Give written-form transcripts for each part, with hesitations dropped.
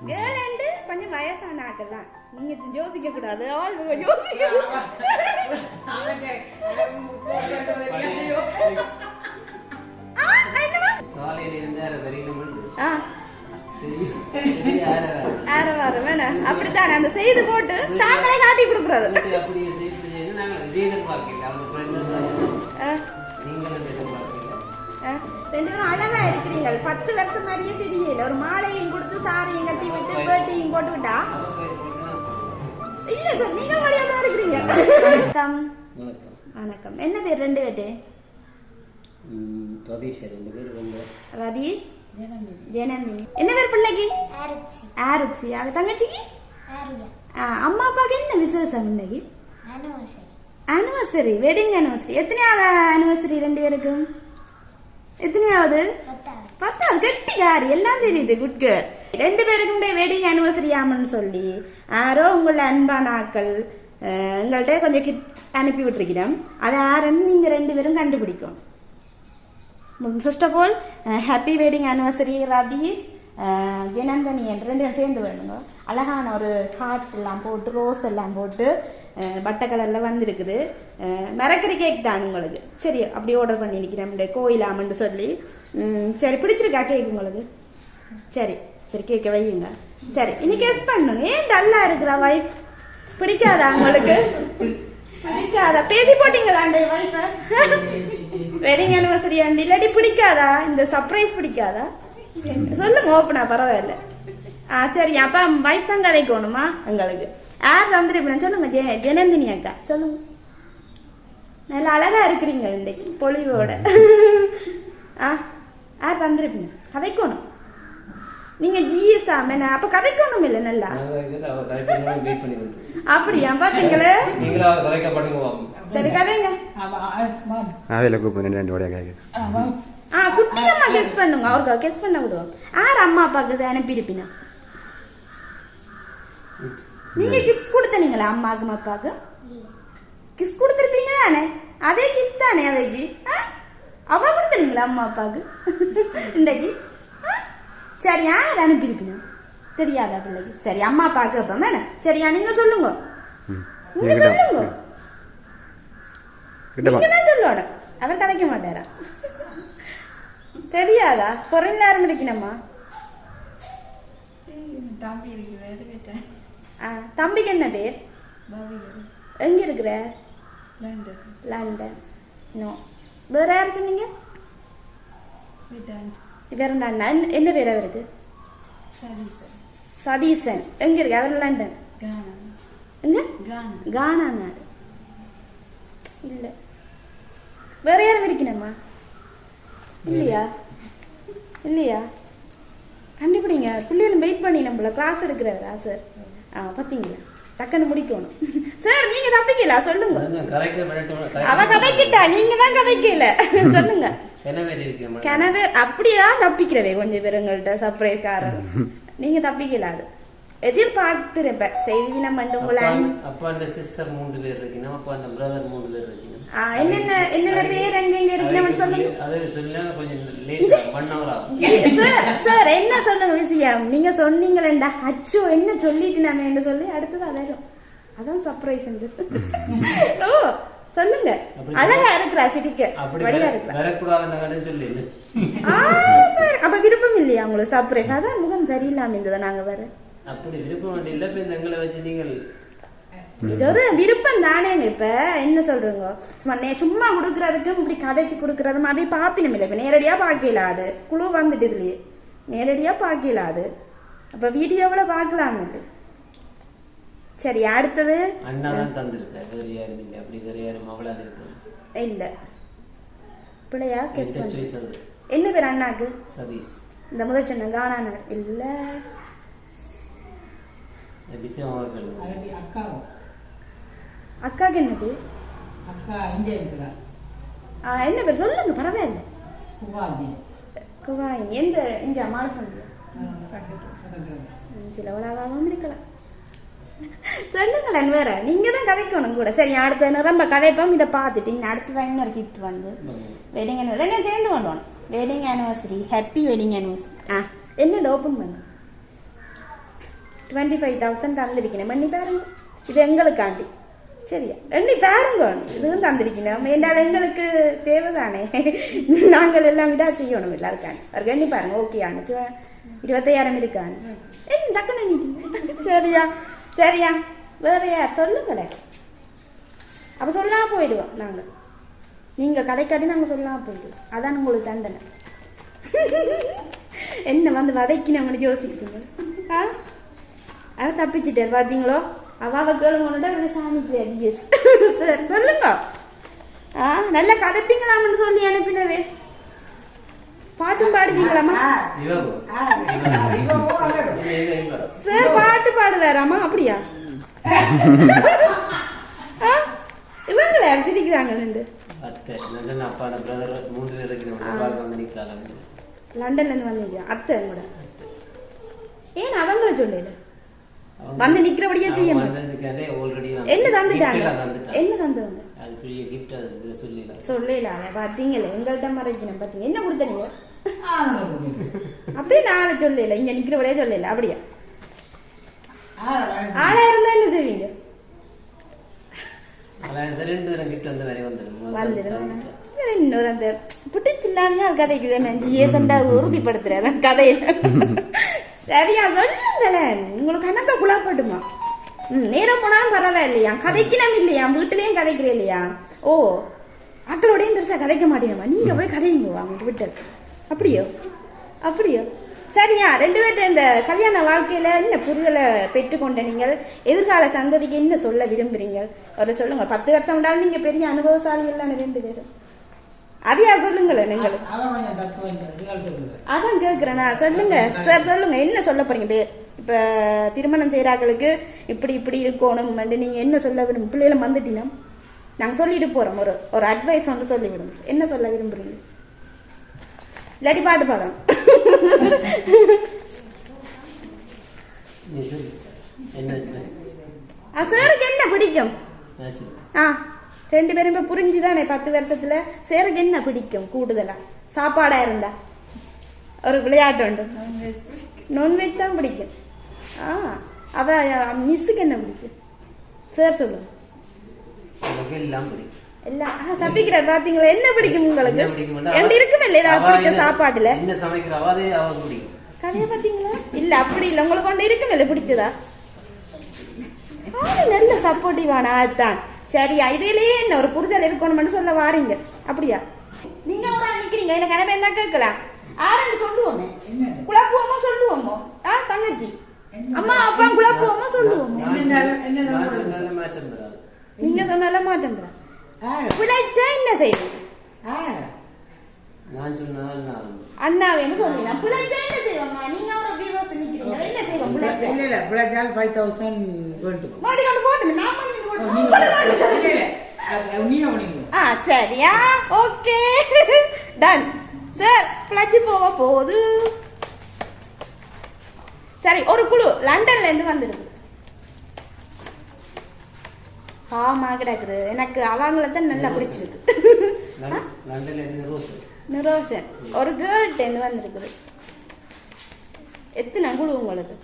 Girl கொஞ்சம் வயசான ஆக்கலாம். நீங்க யோசிக்க கூடாது. யோசிக்க அப்படித்தான் அந்த செய்து போட்டு தாங்களே காட்டி கொடுக்கறது. ரெண்டு பேரும் அழகா இருக்கிறீங்க. 10 வருஷம் மாதிரியே தெரியல. ஒரு மாலையும் கொடுத்து சாரையும் கட்டி விட்டு பேட்டியும் போட்டு விட்டா இல்ல சார், நீங்க மரியாதையா இருக்கிறீங்க. வணக்கம். வணக்கம். என்ன பேர் ரெண்டு பேரு? ரதீஷ். ரதீஷ், ஜனந்தினி. என்ன பேர் பிள்ளைக்கு? ஆருக்சி. தங்கச்சிக்கு அம்மா அப்பாவுக்கு என்ன விசேஷம் இன்னைக்கு? Anniversary, wedding anniversary. எத்தனையாவது ஆனிவர்சரி ரெண்டு பேருக்கும்? எத்தனையாவது? 10வது. கெட்டிக்காரி, எல்லாம் தெரியுது. Good girl. ரெண்டு பேருக்கும் வெட்டிங் ஆனிவர்சரி ஆமன்னு சொல்லி யாரோ உங்கள அன்பான ஆக்கள் எங்கள்கிட்ட கொஞ்சம் கிட்ஸ் அனுப்பி விட்டுருக்கிறோம். அதை யாருன்னு நீங்க ரெண்டு பேரும் கண்டுபிடிக்கும். First of all happy wedding anniversary Ratheesh, Janandhani ரெண்டு பேரும் சேர்ந்து வேணுங்க. அழகான ஒரு ஹார்ட் எல்லாம் போட்டு ரோஸ் எல்லாம் போட்டு பட்டை கலர்ல வந்துருக்குது. மரக்கறி கேக் தான் உங்களுக்கு. சரி, அப்படி ஆர்டர் பண்ணி நிற்கிறேன் கோயிலாமன்னு சொல்லி. சரி, பிடிச்சிருக்கா கேக் உங்களுக்கு? சரி சரி, கேட்க வையுங்க. சரி, இனி கெஸ் பண்ணுங்க. ஏன் டல்லா இருக்கிறா வைஃப்? பிடிக்காதா உங்களுக்கு? பிடிக்காதா? பேசி போட்டீங்களா வைஃப்? வெட்டிங் ஆனிவர்சரி ஆண்டி இல்லாட்டி பிடிக்காதா? இந்த சர்ப்ரைஸ் பிடிக்காதா? சொல்லுங்க ஓப்பனா, பரவாயில்ல. சரி, அப்ப வைஃப் தான் கதைக்கணுமா எங்களுக்கு? யார் தந்துருப்பேன் சொல்லுங்க. ஜனந்தினி அக்கா சொல்லுங்க. நல்லா அழகா இருக்கிறீங்க இன்னைக்கு பொலிவோட. யார் தந்துருப்பீங்க? கதைக்கணும். நீங்க ஜிஎஸ் ஆமேனா அப்ப கதைக்கணும் இல்ல? நல்லா அப்படியா? பாத்தீங்களே. சரி, கதைங்க. குட்டியம்மா கெஸ் பண்ணுங்க. அவருக்கு கெஸ் பண்ண விடுவோம். யார் அம்மா அப்பாவுக்கு அனுப்பியிருப்பீங்க? நீங்க கிஃப்ட்ஸ் கொடுத்தீங்களா அம்மாவுக்கு அப்பாவுக்கு? கிஃப்ட் கொடுத்துருப்பீங்க தானே? அதே கிஃப்ட் தானே அவைக்கு? அவ கொடுத்தீங்களா அம்மா அப்பாவுக்கு இன்னைக்கு? சரி, யார் அனுப்பியிருப்பீங்க? தெரியாதா பிள்ளைக்கு? சரி, அம்மா அப்பாவுக்கு அப்ப தானே. சரியா, நீங்க சொல்லுங்க. நீங்க சொல்லுங்க. நீங்க தான் சொல்லணும். அவர் கதைக்க மாட்டாரா? தெரியாதா? பொருள் நேரம் இருக்கணுமா? தம்பி இருக்கு. தம்பிக்கு என்ன பேர்? எங்க இருக்கிற? லண்டன். நோ, வேற யாரு சொன்னீங்க? வேற என்ன பேர் அவருக்கு? சதீசன். எங்க இருக்கு அவர்? லண்டன். எங்க? கானா நாடு. இல்ல, வேற யாரும் இருக்கணுமா? இல்லையா? இல்லையா? கண்டுபிடிங்க. பிள்ளைகளும் வெயிட் பண்ணி நம்மள கிளாஸ் எடுக்கிறதா சார்? பாத்தீங்களா, டக்குன்னு முடிக்கணும். சார், நீங்க தப்பிக்கல சொல்லுங்க. அவ கதைக்கிட்டா, நீங்க தான் கதைக்கல. சொல்லுங்க. கனவு அப்படியேதான் தப்பிக்கிறவே கொஞ்சம் பேருங்கள்ட்ட சர்ப்ரைஸ் காரணம். நீங்க தப்பிக்கல. அது எதிர்பார்த்திருப்ப செய்தி நம்ம அப்பா சிஸ்டர் 3 பேர் இருக்கணும். அப்பா அந்த பிரதர் 3 பேர் இருக்கணும். என்னென்ன பேர் எங்க இருக்கணும் சொல்லுங்க. சார், என்ன சொல்லுங்க விஷயம்? நீங்க சொன்னீங்களா? அச்சோ, என்ன சொல்லிட்டு நாம என்ன சொல்லி அடுத்தது அதான் அதான் சர்ப்ரைஸ். ஓ, சொல்லுங்க. அழகா இருக்கிறா, சிரிக்க வடிவா இருக்கிறா. அப்ப விருப்பம் இல்லையா உங்களுக்கு சர்ப்ரைஸ்? அதான் முகம் சரியில்லாம இருந்ததா? நாங்க வேற அப்படி விருப்பம் இல்ல. எங்களை வச்சு நீங்கள் இது ஒரு விருப்பம் தானேங்க. இப்ப என்ன சொல்றீங்க? சும்மா கொடுக்கறதுக்கு இப்படி கதைச்சு கொடுக்கறது மாதிரி பாப்பினம் இல்லை. இப்ப நேரடியா பாக்கல, அது குழு வந்துட்டு இதுலயே நேரடியா பாக்கல. அது அப்ப வீடியோவில பாக்கலாம். சரி, அடுத்தது இல்ல பிள்ளையா? என்ன பேர் அண்ணாக்கு? சதீஷ். இந்த முதல் சொன்ன கானா நாடு இல்ல. அக்காக்கு என்னது? என்ன பேர் சொல்லுங்க, பரவாயில்ல. குவாயினி. எந்த இங்க மாலசந்தி சிலவளாவும் இருக்கலாம். சொல்லுங்களேன். வேற நீங்க தான் கதைக்கணும் கூட. சரி, அடுத்த நிரம்ப கதைப்போம். இதை பார்த்துட்டு அடுத்ததான் இன்னொரு கிஃப்ட் வந்து வெட்டிங் ஆனிவர்சரி ரெண்டும் சேர்ந்து கொண்டு வரணும். Wedding anniversary, happy wedding anniversary. என்ன ஓப்பன் பண்ணு. 25,000 தந்திருக்கணும். பண்ணி பாருங்க, இது எங்களுக்காண்டி சரியா? எண்ணி பாருங்க, இதுவும் தந்திருக்கணும். என்றால் எங்களுக்கு தேவைதானே, நாங்கள் எல்லாம் இதா செய்யணும் எல்லாருக்காண்டி. அவருக்கு எண்ணி பாருங்க. ஓகே, 25,000 இருக்காங்க. டக்குன்னு சரியா? சரியா? வேற யார் சொல்லுங்களே? அப்ப சொல்லாம போயிடுவோம் நாங்க. நீங்க கடைக்காட்டி நாங்க சொல்லாம போயிடுவோம். அதான் உங்களுக்கு தண்டனை. என்ன வந்து வதைக்கணும்னு யோசிக்கிறீங்க? அதை தப்பிச்சுட்டார் பாத்தீங்களோ? அவ கேளுங்க சாமி பிள்ளையா. சரி சொல்லுங்க. நல்லா கதைப்பீங்களாம்னு சொல்லி அனுப்பினவே. பாட்டும் பாடுவீங்களாமா? சார் பாட்டு பாடுவாராமா? அப்படியா? இவங்கள அடிச்சிருக்கிறாங்க. லண்டன்ல இருந்து வந்தீங்க அத்தை கூட. ஏன் அவங்கள சொல்லல? வந்து நிக்கிறபடியா செய்ய என்ன தந்துட்டாங்க? என்ன தந்தவங்க சொல்லல? பாத்தீங்களா, எங்கள்கிட்ட மறைக்கணும். பாத்தீங்க என்ன கொடுத்தீங்க? அப்படியே நாளை சொல்லல, இங்க நிக்கிறபடியா சொல்லல. அப்படியா? ஆளா இருந்தா என்ன செய்வீங்க? இன்னொரு அந்த புட்டிப்பில்லாமையா கதைக்கு உறுதிப்படுத்துற கதையில. சரியா சொல்லுங்களேன். உங்களுக்கு கணக்கா குழாப்பட்டுமா? நேரம் போனாலும் பரவாயில்லையா? கதைக்கலாம் இல்லையா? வீட்டுலயும் கதைக்கிறேன் இல்லையா? ஓ, மக்களோடையும் பெருசா கதைக்க மாட்டேங்கம்மா. நீங்க போய் கதைங்க வாங்க விட்டது. அப்படியோ? அப்படியோ? சரியா? 2 பேர்ட்ட இந்த கல்யாண வாழ்க்கையில என்ன புரிதலை பெற்றுக்கொண்ட நீங்கள் எதிர்கால சந்ததிக்கு என்ன சொல்ல விரும்புறீங்க? ஒரு சொல்லுங்க. 10 வருஷம் இருந்தாலும் நீங்க பெரிய அனுபவசாலி எல்லாம் 2 பேரும். அதையா சொல்லுங்களேன். நீங்கள் அதான் கேக்குறேனா? சொல்லுங்க சார், சொல்லுங்க. என்ன சொல்ல போறீங்க? இப்ப திருமணம் செய்யறாங்களுக்கு இப்படி இப்படி இருக்கணும். நீங்க என்ன சொல்ல விரும்பும்? பிள்ளைகளும் வந்துட்டீங்கன்னா நாங்க சொல்லிட்டு போறோம். ஒரு அட்வைஸ் ஒன்று சொல்லி விடுங்க. என்ன சொல்ல விரும்புறீங்க? இல்லாட்டி பாட்டு பாடம். சாருக்கு என்ன பிடிக்கும்? 2 பேரும் இப்ப புரிஞ்சுதானே? 10 வருஷத்துல சேருக்கு என்ன பிடிக்கும் கூடுதலா? சாப்பாடா இருந்தா ஒரு விளையாட்டு உண்டு. நான்வெஜ் தான் பிடிக்கும். அவ மிஸ்ஸுக்கு என்ன பிடிக்கும்? சார் சொல்லுங்க. எல்லாம் தப்பிக்கிறார் பாத்தீங்களா? என்ன பிடிக்கும் உங்களுக்கு? இருக்குமே இல்ல ஏதாவது பிடிச்ச சாப்பாடுல கதைய பாத்தீங்களா? இல்ல அப்படி இல்ல, உங்களுக்கு கொண்டு இருக்குமே இல்ல பிடிச்சதா? நல்ல சப்போர்ட்டிவானா? அதுதான் சரியா? இதுலயே என்ன ஒரு புரிதல் இருக்கணும்னு சொல்ல வாரீங்க. அப்படியா? நீங்க ஒரு ஆள் நிக்கிறீங்க, எனக்கு கனவே தான் கேட்கலாம். ஆரண்டு சொல்லுவோமே, குழப்புவோமோ சொல்லுவோமோ? தங்கச்சி அம்மா அப்பா குழப்புவோமோ சொல்லுவோமோ? நீங்க சொன்னால மாட்டேன்ற பிழைச்சா என்ன செய்வீங்க? அண்ணாவேன்னு சொல்லுவீங்க. பிழைச்சா என்ன செய்வாங்க? நீங்க ஒரு வியூவர்ஸ் நிக்கிறீங்க, என்ன செய்வோம்? பிழைச்சா 5,000 வேண்டும். மோடி கொண்டு போட்டுமே, நான் பண்ணி சரியா? Okay, ton sir. பிழைச்சு போக போகுது. சரி, ஒரு குழு லண்டன்ல இருந்து வந்திருக்கு. பாவமா கிடக்குது. எனக்கு அவங்களதான் நல்லா பிடிச்சிருக்கு. நிரோசன் ஒரு கேர்ள்ட்ட இருந்து வந்திருக்குது. எத்தனை குழு உங்களுக்கு?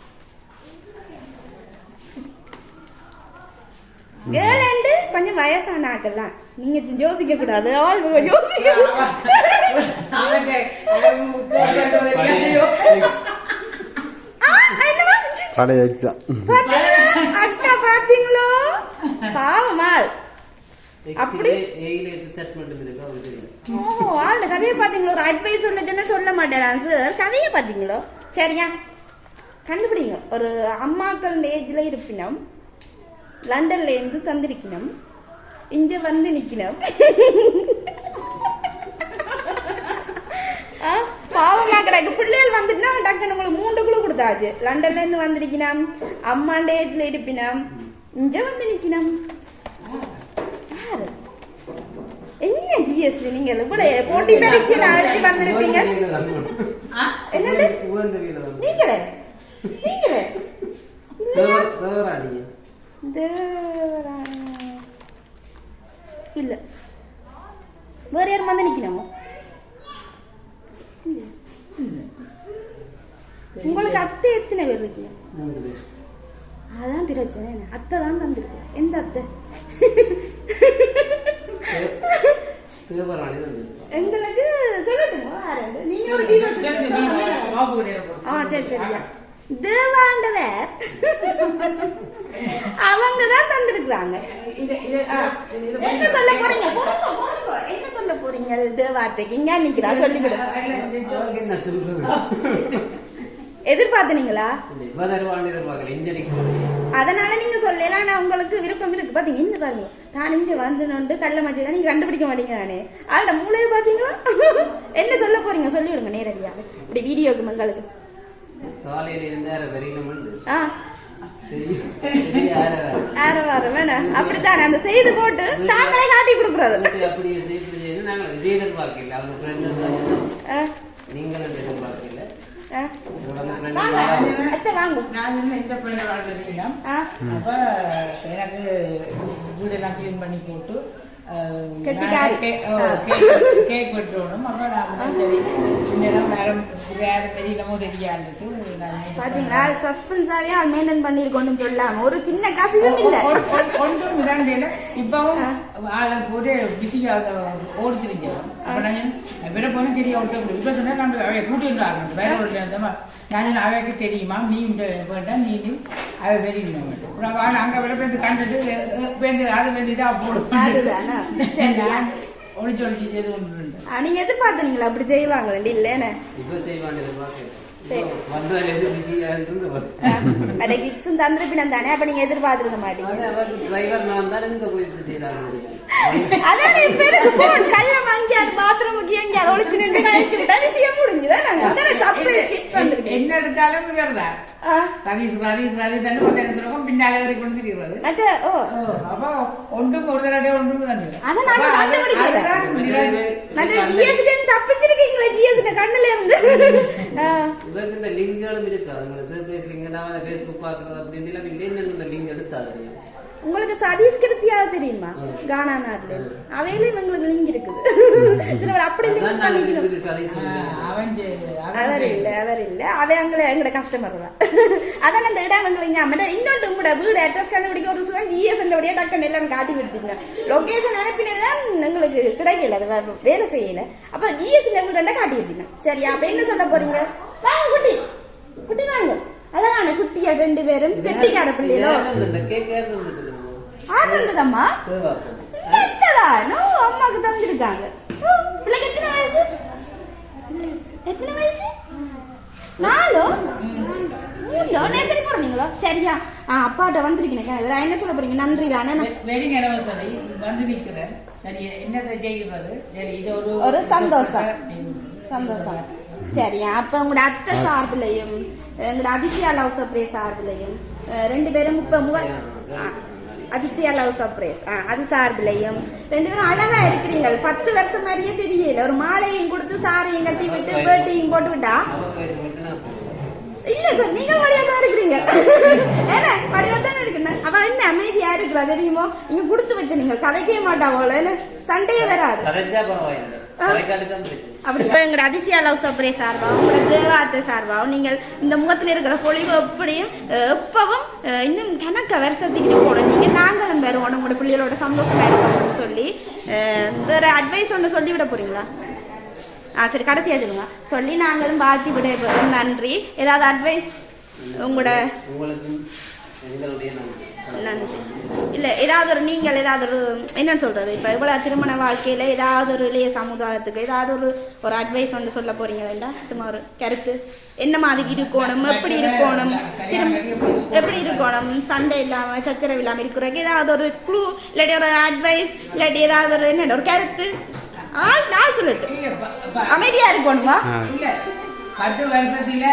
கேர்ள் கொஞ்சம் வயசான ஆக்கலாம். நீங்க யோசிக்க கூடாது. யோசிக்க அக்கா பாத்தீங்களோ? பாவமால் அப்படி கதையை பாத்தீங்களோ? ஒரு அட்வைஸ் சொல்லுச்சுன்னா சொல்ல மாட்டேன் சார். கதையை பாத்தீங்களோ? சரியா? கண்டுபிடிங்க. ஒரு அம்மாக்கள் ஏஜ்ல இருப்பினம், லண்டன்ல இருந்து தந்திருக்கணும், இங்க வந்து நிக்கணும். பாவமா கிடக்கு. பிள்ளைகள் வந்துட்டுனா டக்குன்னு உங்களுக்கு 3 குழு கொடுத்தாச்சு. லண்டன்ல இருந்து வந்திருக்கணும், அம்மாண்ட ஏஜ்ல இருப்பினம், இங்க வந்து நிக்கணும். என்ன ஜிஎஸ்டி நீங்க போட்டி பரிச்சு அழுத்தி வந்திருப்பீங்க. என்னது நீங்களே நீங்களே இல்ல வேற யாரும் வந்து நிக்கணும். உங்களுக்கு அத்தை எத்தனை பேர் இருக்கீங்க? அதான் பிரச்சனை. அத்தை தான் தந்துருக்கு. எந்த அத்தை? எங்களுக்கு சொல்லட்டுமா? நீங்க ஒரு டிவோர்ஸ் சரி சரியா தேவாண்டத அவங்க தான் தந்திருக்கிறாங்க. என்ன சொல்ல போறீங்க? என்ன சொல்ல போறீங்க? தேவார்த்தைக்கு இங்க நிக்கிறா சொல்லிவிடு. எதிர்பார்த்தீங்களா? அதனால நீங்க சொல்லலாம். நான் உங்களுக்கு விருப்பம் இருக்கு. பாத்தீங்க இந்த பாருங்க, நான் இங்க வந்து கல்ல மச்சி தான் நீங்க கண்டுபிடிக்க மாட்டீங்க தானே. ஆள மூளையை பாத்தீங்களா? என்ன சொல்ல போறீங்க சொல்லி விடுங்க நேரடியாக. இப்படி வீடியோக்கு மங்களுக்கு அப்படித்தானே அந்த செய்து போட்டு தாங்களே காட்டி கொடுக்கறது. எனக்கு வீடெல்லாம் கிளீன் பண்ணி போட்டு கேக் வெட்டணும். அப்ப நான் சரி நேரம் வேற பெரியமோ தெரியாது பாத்தீங்களா சஸ்பென்ஸாவே ஆள் மெயின்டைன் பண்ணிருக்கோம்னு சொல்லலாம். ஒரு சின்ன கசிவும் இல்ல. ஒன்றும் இதாண்டேல இப்பவும் ஆளை போட்டு பிஸியாக ஓடி தெரிஞ்சோம். அப்ப நான் வேற போன தெரிய ஓட்ட இப்ப சொன்னா நான் அவைய கூட்டிட்டு வேற ஒரு நான் அவைக்கு தெரியுமா நீ வேண்டாம் நீ அவை வெறியும் அங்க விட பேருந்து கண்டுட்டு பேருந்து அது வேண்டிட்டு போடும் ஒழிச்சு ஒழிச்சு செய்து கொண்டு. நீங்க எதிர்பார்த்தீங்களா அப்படி செய்வாங்க இல்லன்னு? இப்ப செய்வாங்க தந்திரப்பினம் தானே. அப்ப நீங்க எதிர்பார்த்திருக்க மாட்டீங்க. கல்ல வாங்கி அது பாத்ரூமுக்கு எங்க ஒழிச்சு நின்று கழிச்சு விட்டா விஷயம் முடிஞ்சுதான். என்ன எடுத்தாலும் பின்னாலே கொண்டு தெரியாது. அப்போ ஒன்றும் ஒரு தடவை ஒன்றும் தப்பிச்சிருக்கீங்களா ஜிஎஸ் கண்ணுல இருந்து? இந்த லிங்க்களும் இருக்காது. Facebook பாக்குறது அப்படின்னு லிங்க் எடுத்தாது. உங்களுக்கு சதீஷ் கிருத்தியா தெரியுமா? கானா நாட்டுல அவையில இவங்களுக்கு லிங்க் இருக்குது. அப்படி அவர் இல்ல அவ எங்களோட கஸ்டமர் தான். அதான் அந்த இடம் எங்களுக்கு இன்னொன்று உங்களோட வீடு அட்ரஸ் கண்டுபிடிக்க ஒரு சுகம் ஜிஎஸ் டக்குன்னு எல்லாம் காட்டி விடுத்தீங்க. லொகேஷன் அனுப்பினதான் எங்களுக்கு கிடைக்கல. அது வேலை செய்யல. அப்ப ஜிஎஸ் உங்கள்கிட்ட காட்டி விட்டீங்க. சரியா? அப்ப என்ன சொல்ல போறீங்க? வாங்க குட்டி குட்டி வாங்க. அழகான குட்டியா 2 பேரும் கெட்டிக்கார பிள்ளைகளோ. ஆடுறதுதாம்மா அம்மாக்கு தந்திருக்காங்க. பிள்ளைக்கு எத்தனை வயசு? எத்தனை வயசு? 4 3 நேசரி போறீங்களோ? சரியா? அப்பாட்ட வந்திருக்கீங்க. என்ன சொல்ல போறீங்க? நன்றி தானே. வெட்டிங் அனிவர்சரி வந்து நிக்கிறேன். சரி என்னதை செய்கிறது? சரி இது ஒரு சந்தோஷம் சந்தோஷம். சரியா? அப்ப உங்களோட அத்தை சார்பிலையும் எங்களோட அதிசயா லவ் சர்ப்ரைஸ் சார்பிலையும் 2 பேரும் அதிசயா லவ் சர்ப்ரைஸ் அது சார்பிலையும் 2 பேரும் அழகா இருக்கிறீங்க. 10 வருஷம் மாதிரியே தெரியல. ஒரு மாலையும் கொடுத்து சாரையும் கட்டி விட்டு பேட்டியும் போட்டு விட்டா இல்ல சார் நீங்க வடிவத்தான் இருக்கிறீங்க. ஏன்னா வடிவத்தானே இருக்குன்னு அவ என்ன அமைதியா இருக்கிறா தெரியுமோ? நீங்க கொடுத்து வச்ச நீங்க கதைக்கவே மாட்டாவோல. சண்டையே வராது. அப்படி எங்களோட அதிசயா லவ் சர்ப்ரைஸ் சார்பாகவும் உங்களோட தேவாத்த சார்பாகவும் நீங்கள் இந்த முகத்தில் இருக்கிற பொழிவு எப்படியும் எப்பவும் இன்னும் கணக்க வருஷத்துக்கிட்டு போனோம். நீங்க நாங்களும் வருவோம் உங்களோட பிள்ளைகளோட சந்தோஷமா இருக்கணும்னு சொல்லி வேற அட்வைஸ் ஒன்று சொல்லி விட போறீங்களா? சரி கடைசியா சொல்லுங்க. சொல்லி நாங்களும் வாழ்த்தி விட போறோம். நன்றி. ஏதாவது அட்வைஸ் உங்களோட? நன்றி. இல்ல ஏதாவது ஒரு நீங்கள் ஏதாவது ஒரு என்ன சொல்றது இப்ப இவ்வளவு திருமண வாழ்க்கையில ஏதாவது ஒரு இளைய சமுதாயத்துக்கு ஏதாவது ஒரு அட்வைஸ் ஒன்று சொல்ல போறீங்க வேண்டாம்? சும்மா ஒரு கருத்து என்ன மாதிரி இருக்கணும், எப்படி இருக்கணும், எப்படி இருக்கணும், சண்டை இல்லாம சச்சரவு இல்லாம இருக்கிறதுக்கு ஏதாவது ஒரு க்ளூ இல்லாட்டி ஒரு அட்வைஸ் இல்லாட்டி ஏதாவது ஒரு என்ன ஒரு கருத்து நான் சொல்லட்டு. அமைதியா இருக்கணுமா? 10 வருஷத்துல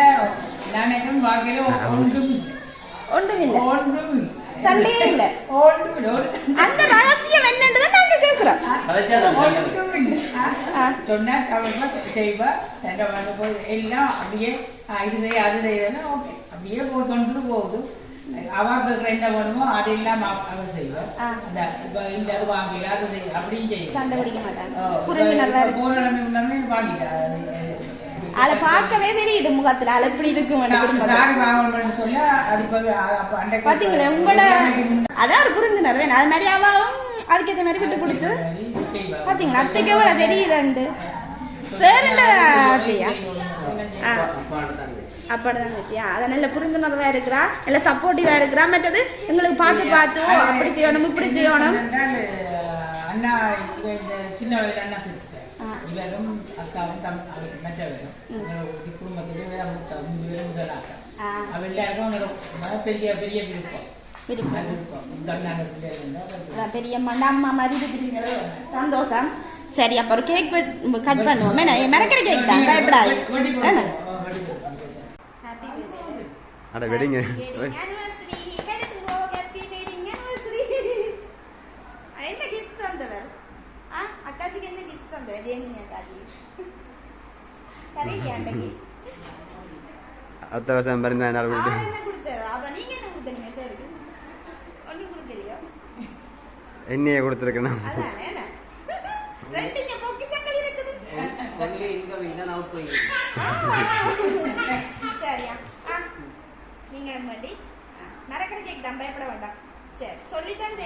வாழ்க்கையில ஒன்றும் சண்டையே இல்ல. அந்த ரகசியம் என்னன்றத நாங்க கேக்குறோம். சொன்னா செய்வா எல்லாம் அப்படியே இது செய்ய அது செய்யறதுன்னா ஓகே அப்படியே கொண்டு போகுது. அவாக்கு என்ன வேணுமோ அதெல்லாம் அவர் செய்வார். இந்த அது வாங்கல அது செய்ய அப்படியும் செய்ய சண்டை பிடிக்க மாட்டாங்க. போன வாங்கிட்டா அதை பார்க்கவே தெரியுது முகத்துல அது எப்படி இருக்கும் சாரி வாங்கணும்னு சொல்லி அது அப்ப அன்றைக்கு பாத்தீங்களா உங்களோட அதான் ஒரு புரிஞ்சுனர் வேணும் அது மாதிரி அவாவும் அதுக்கேற்ற மாதிரி விட்டு கொடுத்து பாத்தீங்களா அத்தைக்கு எவ்வளவு தெரியுதுண்டு சேருண்ட அத்தையா அப்படிதான் கத்தியா அதை நல்ல புரிந்துணர்வா இருக்கிறா நல்ல சப்போர்ட்டிவா இருக்கிறா மற்றது எங்களுக்கு பார்த்து அப்படி செய்யணும் இப்படி செய்யணும் அண்ணா சின்ன வயதுல அண்ணா செஞ்சுட்டேன் இவரும் அக்காவும் மற்றவரும் குடும்பத்துக்கு முதலாக்க அவ எல்லாருக்கும் பெரிய பெரிய விருப்பம் பெரிய அம்மா மாதிரி இருக்கிறீங்களோ சந்தோஷம் சரி அப்ப ஒரு கேக் கட் பண்ணுவோம் மறக்கிற கேக் தான் பயப்படாது அட வெடிங்க என்ன கிஃப்ட் வந்தவர் அக்காச்சிக்கு என்ன கிஃப்ட் வந்தவர் ஜெயந்தினி அக்காச்சி கரெக்டியா அன்னைக்கு அடுத்த வருஷம் பிறந்த நாள் கொடுத்து என்ன கொடுத்தாரு அப்ப நீங்க என்ன கொடுத்தீங்க சார் ஒன்றும் கொடுக்கலையோ என்னையே கொடுத்துருக்கணும் அதானே என்ன ரெண்டுங்க பொக்கி சங்கல் இருக்குது சரியா நீங்க மண்டி மறக்கிற கேக் தான் பயப்பட வேண்டாம் சரி சொல்லித்தான்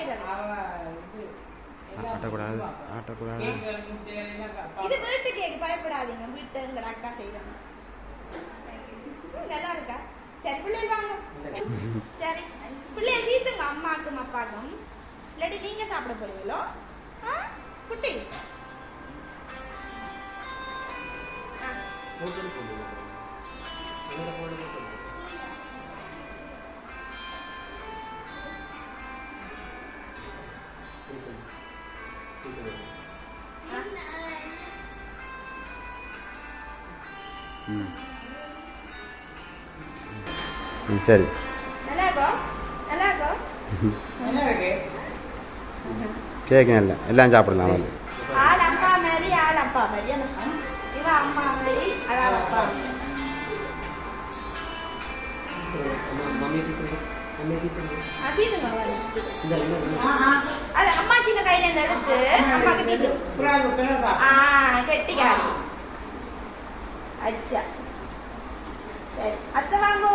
ஆட்டக்கூடாது இது வீட்டு கேக் பயப்படாதீங்க வீட்டு எங்கட அக்கா செய்யறாங்க நல்லா இருக்கா சரி பிள்ளைகள் வாங்க சரி பிள்ளைகள் வீட்டுங்க அம்மாக்கும் அப்பாக்கும் இல்லாட்டி நீங்க சாப்பிட போறீங்களோ குட்டி சரி கேக் நல்ல எல்லாம் சாப்பிடலாம் வந்து ஆள் அப்பா மாதிரி ஆள் அப்பா மாதிரி இவ அம்மா மாதிரி அதான் அப்பா அது அம்மா சின்ன கையில இருந்து எடுத்து அம்மாக்கு தீட்டு கெட்டிக்காரி அச்சா சரி அத்தை வாங்கோ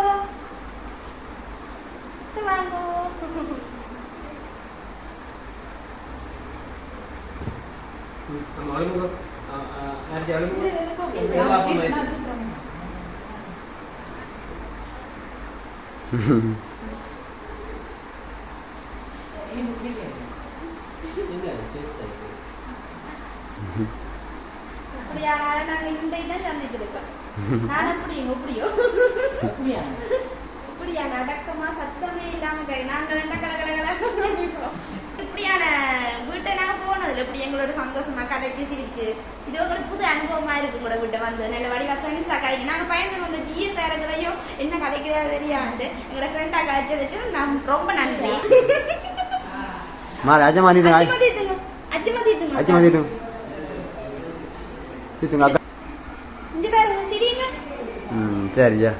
அத்தை வாங்கோ அப்படியானால நாங்க இந்த இதான் சந்திச்சிருக்கோம் நான் எப்படியோ இப்படியா அடக்கமா சத்தமே இல்லாம நாங்க ரெண்டா கலகலகல இப்படியான வீட்டை நாங்க போனதுல இப்படி எங்களோட சந்தோஷமா கதைச்சு சிரிச்சு இது உங்களுக்கு புது அனுபவமா இருக்கு கூட வீட்டை வந்து நல்ல வடிவா ஃப்ரெண்ட்ஸா கதைக்கு நாங்க பயந்து வந்து ஜிஎஸ் இறங்குதையோ என்ன கதைக்கிறதா தெரியாண்டு எங்களோட ஃப்ரெண்டா கதைச்சதுக்கு நான் ரொம்ப நன்றி சரியா